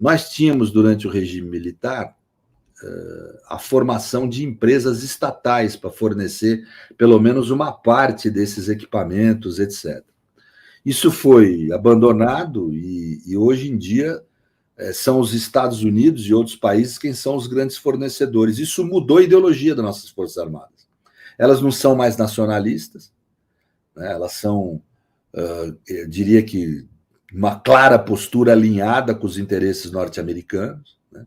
Nós tínhamos, durante o regime militar, a formação de empresas estatais para fornecer pelo menos uma parte desses equipamentos, etc. Isso foi abandonado e hoje em dia são os Estados Unidos e outros países quem são os grandes fornecedores. Isso mudou a ideologia das nossas Forças Armadas. Elas não são mais nacionalistas, né? Elas são, eu diria que, uma clara postura alinhada com os interesses norte-americanos. Né?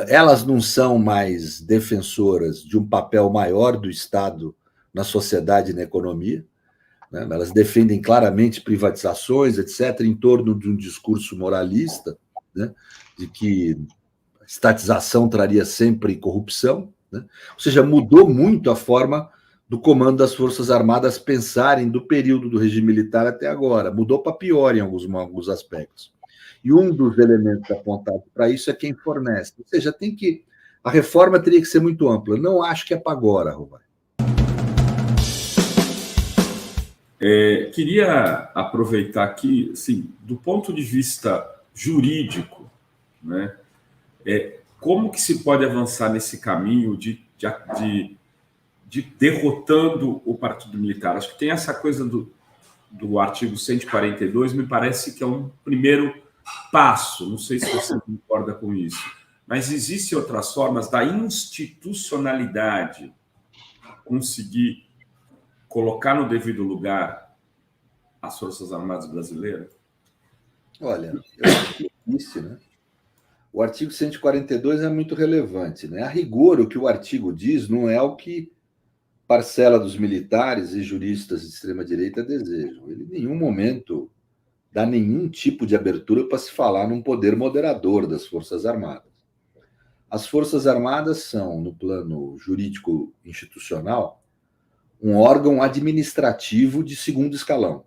Elas não são mais defensoras de um papel maior do Estado na sociedade e na economia. Né? Elas defendem claramente privatizações, etc., em torno de um discurso moralista, né? De que a estatização traria sempre corrupção. Né? Ou seja, mudou muito a forma do comando das Forças Armadas pensarem do período do regime militar até agora. Mudou para pior em alguns aspectos. E um dos elementos apontados para isso é quem fornece. Ou seja, a reforma teria que ser muito ampla. Não acho que é para agora, Romário. Queria aproveitar aqui, assim, do ponto de vista jurídico, né, como que se pode avançar nesse caminho de derrotando o Partido Militar? Acho que tem essa coisa do artigo 142, me parece que é um primeiro passo, não sei se você concorda com isso, mas existem outras formas da institucionalidade conseguir colocar no devido lugar as Forças Armadas brasileiras? Olha, eu acho que existe, né? O artigo 142 é muito relevante, né? A rigor, o que o artigo diz não é o que parcela dos militares e juristas de extrema-direita desejam. Ele, em nenhum momento, dá nenhum tipo de abertura para se falar num poder moderador das Forças Armadas. As Forças Armadas são, no plano jurídico-institucional, um órgão administrativo de segundo escalão.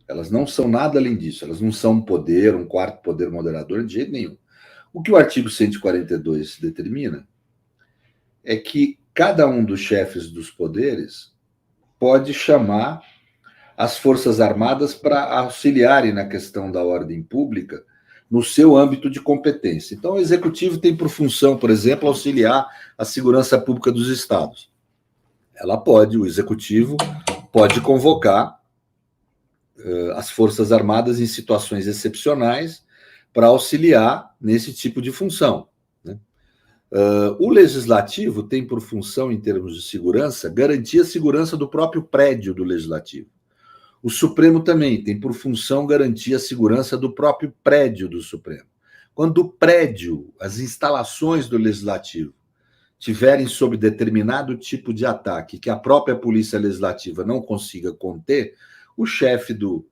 Elas não são nada além disso. Elas não são um poder, um quarto poder moderador, de jeito nenhum. O que o artigo 142 determina é que cada um dos chefes dos poderes pode chamar as Forças Armadas para auxiliarem na questão da ordem pública no seu âmbito de competência. Então, o Executivo tem por função, por exemplo, auxiliar a segurança pública dos estados. O Executivo pode convocar as Forças Armadas em situações excepcionais para auxiliar nesse tipo de função. Né? O Legislativo tem por função, em termos de segurança, garantir a segurança do próprio prédio do Legislativo. O Supremo também tem por função garantir a segurança do próprio prédio do Supremo. Quando o prédio, as instalações do Legislativo, tiverem sob determinado tipo de ataque que a própria Polícia Legislativa não consiga conter, o chefe do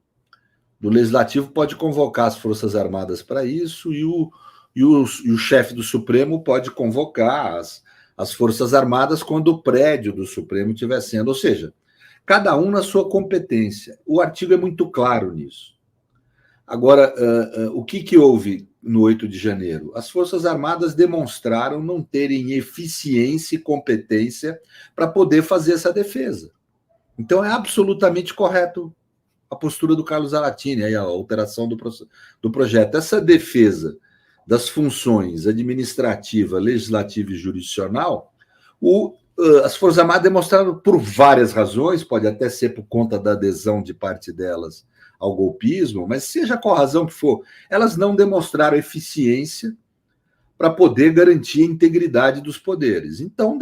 Legislativo pode convocar as Forças Armadas para isso e o chefe do Supremo pode convocar as Forças Armadas quando o prédio do Supremo estiver sendo, ou seja, cada um na sua competência. O artigo é muito claro nisso. Agora, o que houve no 8 de janeiro? As Forças Armadas demonstraram não terem eficiência e competência para poder fazer essa defesa. Então, é absolutamente correto a postura do Carlos Zaratini, aí a alteração do projeto. Essa defesa das funções administrativa, legislativa e jurisdicional, as Forças Armadas demonstraram por várias razões, pode até ser por conta da adesão de parte delas ao golpismo, mas seja qual razão que for, elas não demonstraram eficiência para poder garantir a integridade dos poderes. Então,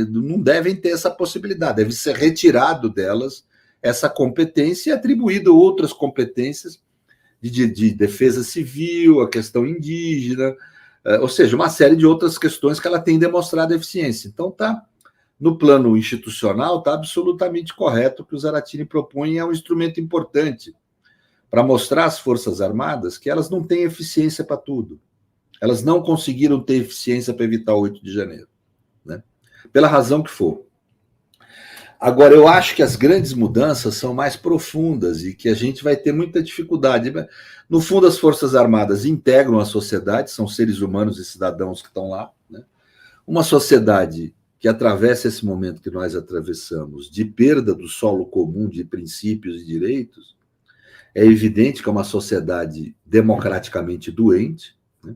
não devem ter essa possibilidade, deve ser retirado delas essa competência e atribuído outras competências de defesa civil, a questão indígena, ou seja, uma série de outras questões que ela tem demonstrado eficiência. Então, no plano institucional, está absolutamente correto o que o Zaratini propõe, é um instrumento importante para mostrar às Forças Armadas que elas não têm eficiência para tudo. Elas não conseguiram ter eficiência para evitar o 8 de janeiro, né? Pela razão que for. Agora, eu acho que as grandes mudanças são mais profundas e que a gente vai ter muita dificuldade. No fundo, as Forças Armadas integram a sociedade, são seres humanos e cidadãos que estão lá, né? Uma sociedade que atravessa esse momento que nós atravessamos de perda do solo comum de princípios e direitos, É evidente que é uma sociedade democraticamente doente, né?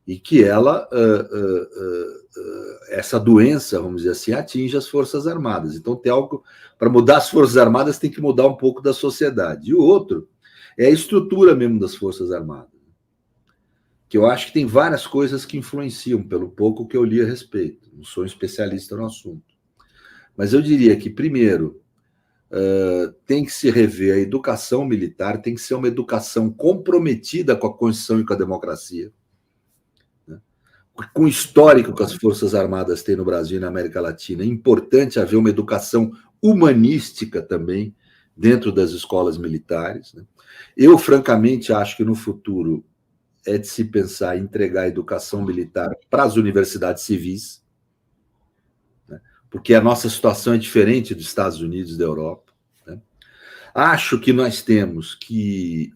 E que ela, essa doença, vamos dizer assim, atinge as Forças Armadas. Então, tem algo para mudar as Forças Armadas, tem que mudar um pouco da sociedade. E o outro é a estrutura mesmo das Forças Armadas, que eu acho que tem várias coisas que influenciam, pelo pouco que eu li a respeito. Não sou um especialista no assunto. Mas eu diria que, primeiro, tem que se rever a educação militar, tem que ser uma educação comprometida com a Constituição e com a democracia, né? Com o histórico que as Forças Armadas têm no Brasil e na América Latina. É importante haver uma educação humanística também dentro das escolas militares, né? Eu, francamente, acho que no futuro é de se pensar em entregar a educação militar para as universidades civis, né? Porque a nossa situação é diferente dos Estados Unidos e da Europa, né? Acho que nós temos que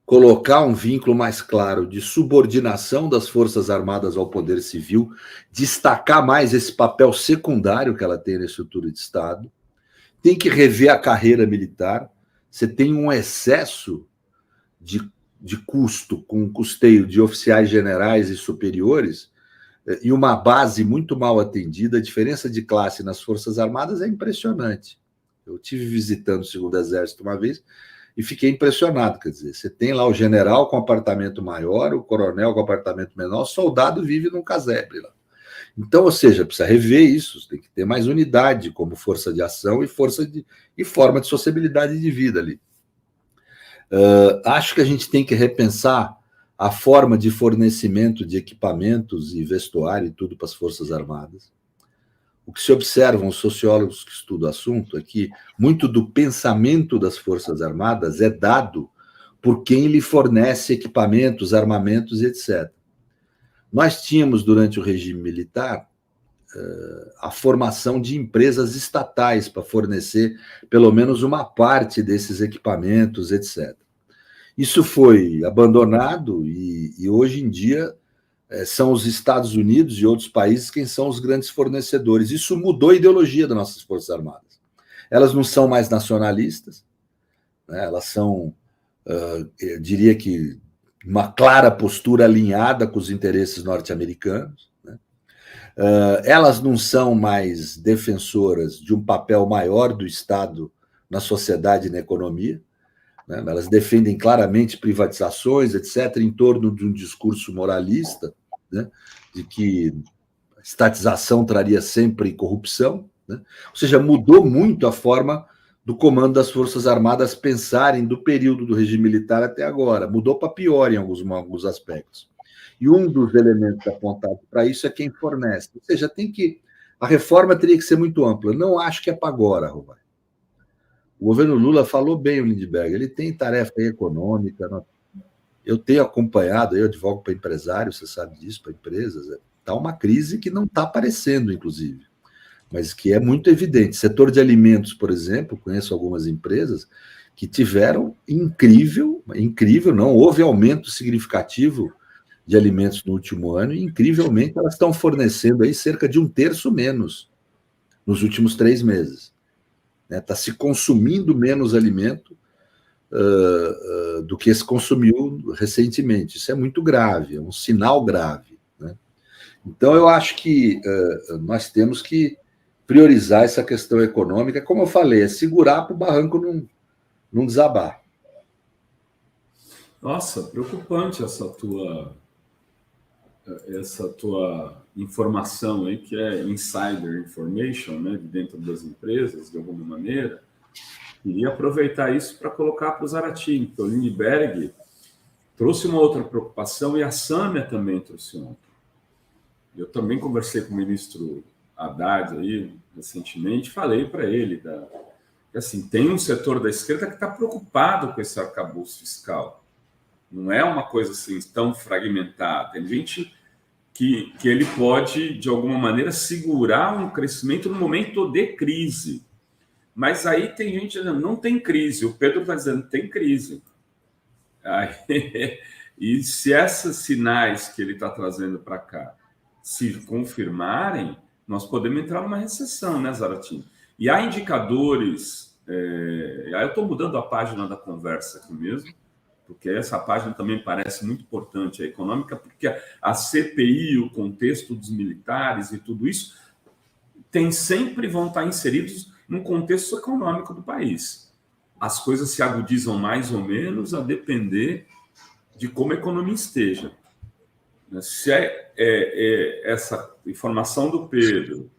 colocar um vínculo mais claro de subordinação das Forças Armadas ao poder civil, destacar mais esse papel secundário que ela tem na estrutura de Estado, tem que rever a carreira militar. Você tem um excesso de custo com custeio de oficiais generais e superiores e uma base muito mal atendida. A diferença de classe nas Forças Armadas é impressionante. Eu estive visitando o 2º Exército uma vez e fiquei impressionado. Quer dizer, você tem lá o general com apartamento maior, o coronel com apartamento menor, o soldado vive num casebre lá. Então, ou seja, precisa rever isso, tem que ter mais unidade como força de ação e forma de sociabilidade de vida ali. Acho que a gente tem que repensar a forma de fornecimento de equipamentos e vestuário e tudo para as Forças Armadas. O que se observam os sociólogos que estudam o assunto é que muito do pensamento das Forças Armadas é dado por quem lhe fornece equipamentos, armamentos, etc. Nós tínhamos, durante o regime militar, a formação de empresas estatais para fornecer pelo menos uma parte desses equipamentos, etc. Isso foi abandonado e hoje em dia são os Estados Unidos e outros países quem são os grandes fornecedores. Isso mudou a ideologia das nossas Forças Armadas. Elas não são mais nacionalistas, né? Elas são, eu diria que, uma clara postura alinhada com os interesses norte-americanos, né? Elas não são mais defensoras de um papel maior do Estado na sociedade e na economia, né? Elas defendem claramente privatizações, etc., em torno de um discurso moralista, né? De que a estatização traria sempre corrupção, né? Ou seja, mudou muito a forma do comando das Forças Armadas pensarem do período do regime militar até agora. Mudou para pior em alguns aspectos. E um dos elementos apontados para isso é quem fornece. Ou seja, a reforma teria que ser muito ampla. Não acho que é para agora, Roberto. O governo Lula falou bem, o Lindbergh, ele tem tarefa econômica. Eu tenho acompanhado, eu advogo para empresários, você sabe disso, para empresas. Está uma crise que não está aparecendo, inclusive, mas que é muito evidente. Setor de alimentos, por exemplo, conheço algumas empresas que tiveram incrível, não houve aumento significativo de alimentos no último ano, e incrivelmente elas estão fornecendo aí cerca de 1/3 menos nos últimos 3 meses. Está se consumindo menos alimento do que se consumiu recentemente. Isso é muito grave, é um sinal grave, né? Então, eu acho que nós temos que priorizar essa questão econômica. Como eu falei, é segurar para o barranco não desabar. Nossa, preocupante essa tua informação aí, que é insider information, né, de dentro das empresas, de alguma maneira. Queria aproveitar isso para colocar para o Zaratini, porque o Lindbergh trouxe uma outra preocupação e a Sâmia também trouxe outra. Eu também conversei com o ministro Haddad aí recentemente, falei para ele que assim, tem um setor da esquerda que está preocupado com esse arcabouço fiscal. Não é uma coisa assim tão fragmentada. Tem gente que ele pode, de alguma maneira, segurar um crescimento no momento de crise. Mas aí tem gente dizendo, não tem crise. O Pedro está dizendo, tem crise. Aí, e se esses sinais que ele está trazendo para cá se confirmarem, nós podemos entrar numa recessão, né, Zaratini? E há indicadores Aí eu estou mudando a página da conversa aqui mesmo, porque essa página também parece muito importante, a econômica, porque a CPI, o contexto dos militares e tudo isso, sempre vão estar inseridos no contexto econômico do país. As coisas se agudizam mais ou menos a depender de como a economia esteja. Se essa informação do Pedro,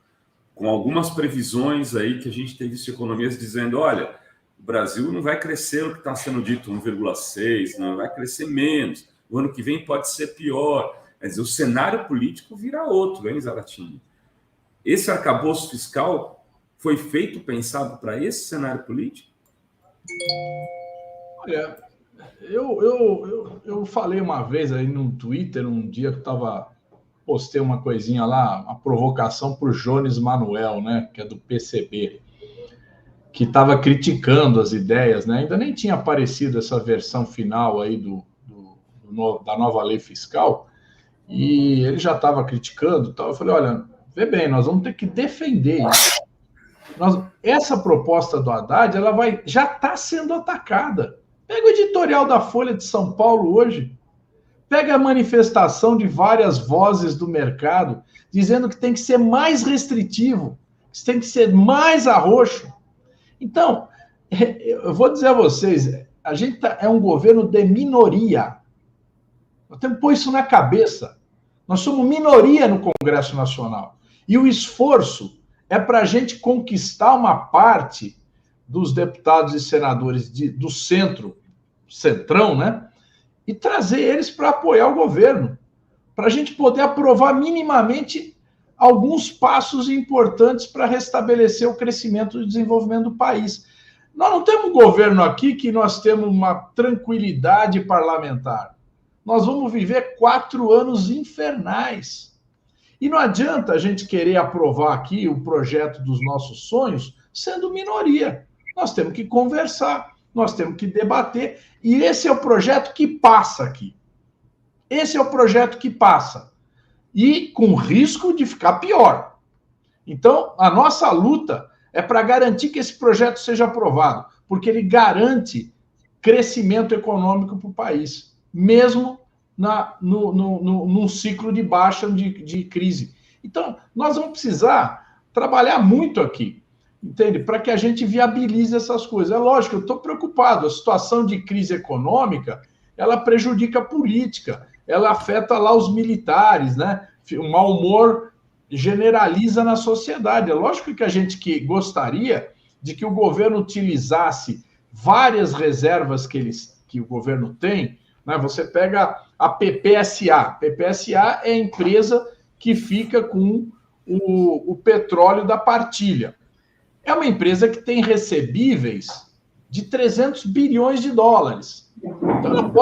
com algumas previsões aí que a gente tem visto economias dizendo, olha, o Brasil não vai crescer o que está sendo dito, 1,6, não vai crescer menos, o ano que vem pode ser pior. Quer dizer, o cenário político vira outro, hein, Zaratini? Esse arcabouço fiscal foi feito, pensado para esse cenário político? Olha, eu falei uma vez aí no Twitter, um dia que postei uma coisinha lá, uma provocação para o Jones Manuel, né, que é do PCB, que estava criticando as ideias, né? Ainda nem tinha aparecido essa versão final aí da nova lei fiscal, e ele já estava criticando e tal. Eu falei, olha, vê bem, nós vamos ter que defender isso. Essa proposta do Haddad, ela já está sendo atacada. Pega o editorial da Folha de São Paulo hoje, pega a manifestação de várias vozes do mercado, dizendo que tem que ser mais restritivo, que tem que ser mais arroxo. Então, eu vou dizer a vocês, a gente é um governo de minoria. Nós temos que pôr isso na cabeça. Nós somos minoria no Congresso Nacional. E o esforço é para a gente conquistar uma parte dos deputados e senadores do centrão, né? E trazer eles para apoiar o governo, para a gente poder aprovar minimamente alguns passos importantes para restabelecer o crescimento e desenvolvimento do país. Nós não temos um governo aqui que nós temos uma tranquilidade parlamentar. Nós vamos viver 4 anos infernais. E não adianta a gente querer aprovar aqui o projeto dos nossos sonhos sendo minoria. Nós temos que conversar, nós temos que debater, e esse é o projeto que passa aqui. Esse é o projeto que passa. E com risco de ficar pior. Então, a nossa luta é para garantir que esse projeto seja aprovado, porque ele garante crescimento econômico para o país, mesmo num ciclo de baixa de crise. Então, nós vamos precisar trabalhar muito aqui, entende? Para que a gente viabilize essas coisas. É lógico, eu estou preocupado. A situação de crise econômica, ela prejudica a política, ela afeta lá os militares, né? O mau humor generaliza na sociedade. É lógico que a gente gostaria de que o governo utilizasse várias reservas que o governo tem, né? Você pega a PPSA. A PPSA é a empresa que fica com o petróleo da partilha. É uma empresa que tem recebíveis de 300 bilhões de dólares. Então, ela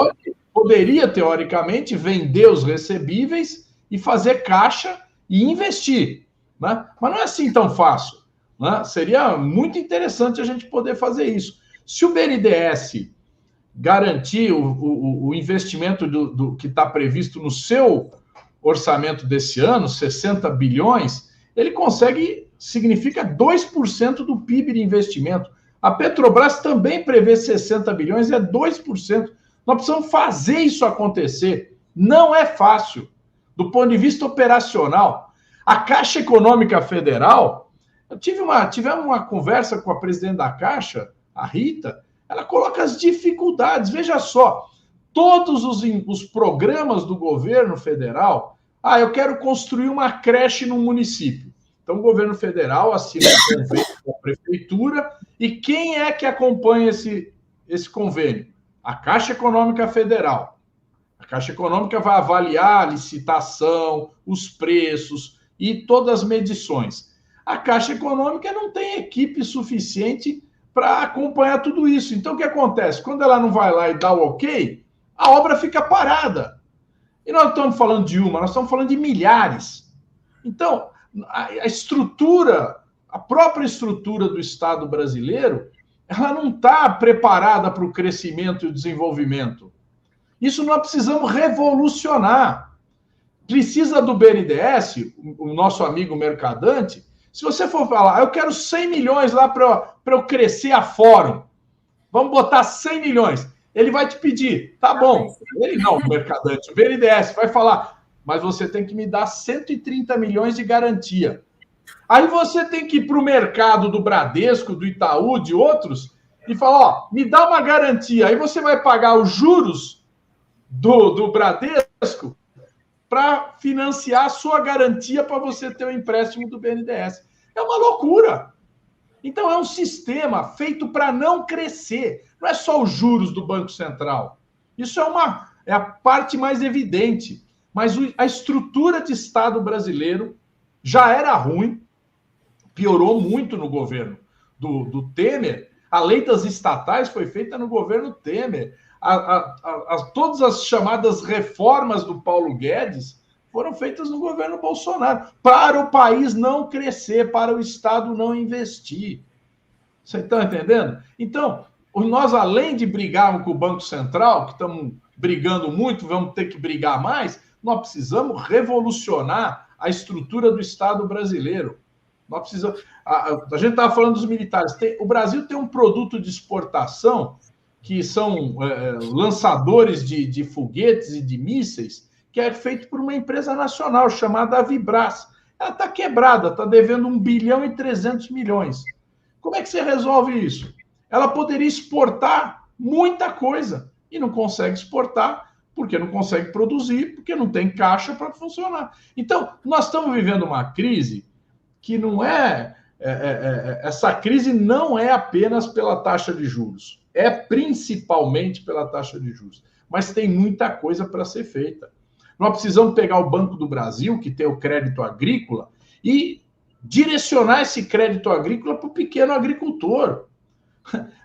poderia, teoricamente, vender os recebíveis e fazer caixa e investir, né? Mas não é assim tão fácil, né? Seria muito interessante a gente poder fazer isso. Se o BNDES garantir o investimento que está previsto no seu orçamento desse ano, 60 bilhões, ele consegue, significa 2% do PIB de investimento. A Petrobras também prevê 60 bilhões, é 2%. Nós precisamos fazer isso acontecer. Não é fácil. Do ponto de vista operacional, a Caixa Econômica Federal, tivemos uma conversa com a presidente da Caixa, a Rita, ela coloca as dificuldades. Veja só, todos os programas do governo federal, eu quero construir uma creche no município. Então, o governo federal assina um convênio com a prefeitura, e quem é que acompanha esse convênio? A Caixa Econômica Federal. A Caixa Econômica vai avaliar a licitação, os preços e todas as medições. A Caixa Econômica não tem equipe suficiente para acompanhar tudo isso. Então, o que acontece? Quando ela não vai lá e dá o ok, a obra fica parada. E nós estamos falando de nós estamos falando de milhares. Então, a estrutura, a própria estrutura do Estado brasileiro, ela não está preparada para o crescimento e o desenvolvimento. Isso nós precisamos revolucionar. Precisa do BNDES, o nosso amigo Mercadante, Se você for falar, eu quero 100 milhões lá para eu crescer a Fórum, vamos botar 100 milhões. Ele vai te pedir, tá bom. Ele não, o mercadante, o BNDES vai falar, mas você tem que me dar 130 milhões de garantia. Aí você tem que ir para o mercado do Bradesco, do Itaú, de outros, e falar, ó, me dá uma garantia. Aí você vai pagar os juros do Bradesco para financiar a sua garantia para você ter o empréstimo do BNDES. É uma loucura. Então, é um sistema feito para não crescer. Não é só os juros do Banco Central. Isso é a parte mais evidente. Mas a estrutura de Estado brasileiro já era ruim, piorou muito no governo do Temer. A lei das estatais foi feita no governo Temer. Todas as chamadas reformas do Paulo Guedes foram feitas no governo Bolsonaro, para o país não crescer, para o Estado não investir. Vocês estão entendendo? Então, nós, além de brigarmos com o Banco Central, que estamos brigando muito, vamos ter que brigar mais, nós precisamos revolucionar a estrutura do Estado brasileiro. Nós precisamos... A gente estava falando dos militares. O Brasil tem um produto de exportação que são lançadores de foguetes e de mísseis, que é feito por uma empresa nacional chamada Avibras. Ela está quebrada, está devendo 1 bilhão e 300 milhões. Como é que você resolve isso? Ela poderia exportar muita coisa e não consegue exportar porque não consegue produzir, porque não tem caixa para funcionar. Então, nós estamos vivendo uma crise que não essa crise não é apenas pela taxa de juros, é principalmente pela taxa de juros, mas tem muita coisa para ser feita. Nós precisamos pegar o Banco do Brasil, que tem o crédito agrícola, e direcionar esse crédito agrícola para o pequeno agricultor.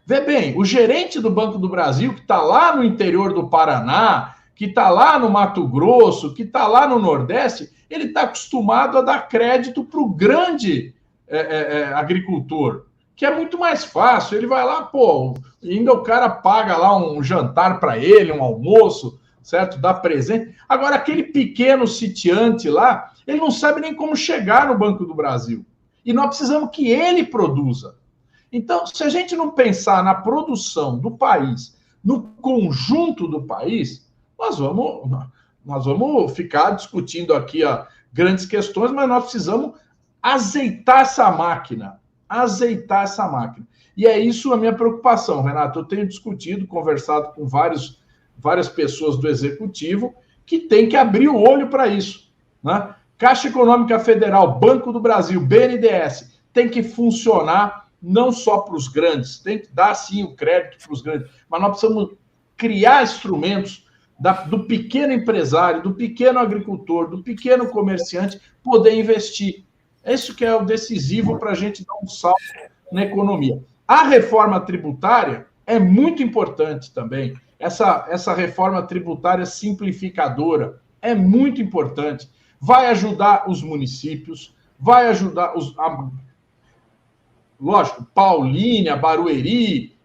Vê bem, o gerente do Banco do Brasil, que está lá no interior do Paraná, que está lá no Mato Grosso, que está lá no Nordeste, ele está acostumado a dar crédito para o grande agricultor, que é muito mais fácil. Ele vai lá, ainda o cara paga lá um jantar para ele, um almoço, certo? Dá presente. Agora, aquele pequeno sitiante lá, ele não sabe nem como chegar no Banco do Brasil. E nós precisamos que ele produza. Então, se a gente não pensar na produção do país, no conjunto do país, nós vamos ficar discutindo aqui grandes questões, mas nós precisamos azeitar essa máquina. Azeitar essa máquina. E é isso a minha preocupação, Renato. Eu tenho discutido, conversado com várias pessoas do Executivo que tem que abrir o olho para isso, né? Caixa Econômica Federal, Banco do Brasil, BNDES, tem que funcionar não só para os grandes, tem que dar, sim, o crédito para os grandes, mas nós precisamos criar instrumentos do pequeno empresário, do pequeno agricultor, do pequeno comerciante poder investir. Isso que é o decisivo para a gente dar um salto na economia. A reforma tributária é muito importante também. Essa reforma tributária simplificadora é muito importante. Vai ajudar os municípios, vai ajudar lógico, Paulínia, Barueri,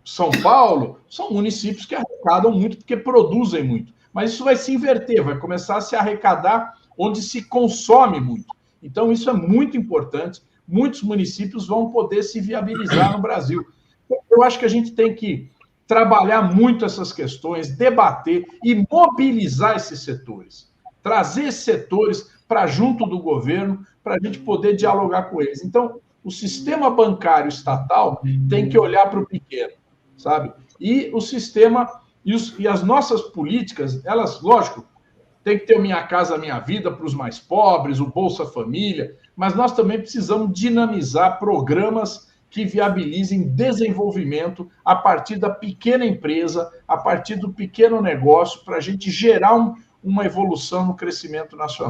São Paulo, são municípios que arrecadam muito porque produzem muito. Mas isso vai se inverter, vai começar a se arrecadar onde se consome muito. Então, isso é muito importante. Muitos municípios vão poder se viabilizar no Brasil. Eu acho que a gente tem que trabalhar muito essas questões, debater e mobilizar esses setores. Trazer esses setores para junto do governo, para a gente poder dialogar com eles. Então, o sistema bancário estatal tem que olhar para o pequeno, sabe? E o sistema e as nossas políticas, elas, lógico, tem que ter o Minha Casa Minha Vida para os mais pobres, o Bolsa Família, mas nós também precisamos dinamizar programas que viabilizem desenvolvimento a partir da pequena empresa, a partir do pequeno negócio, para a gente gerar uma evolução no crescimento nacional.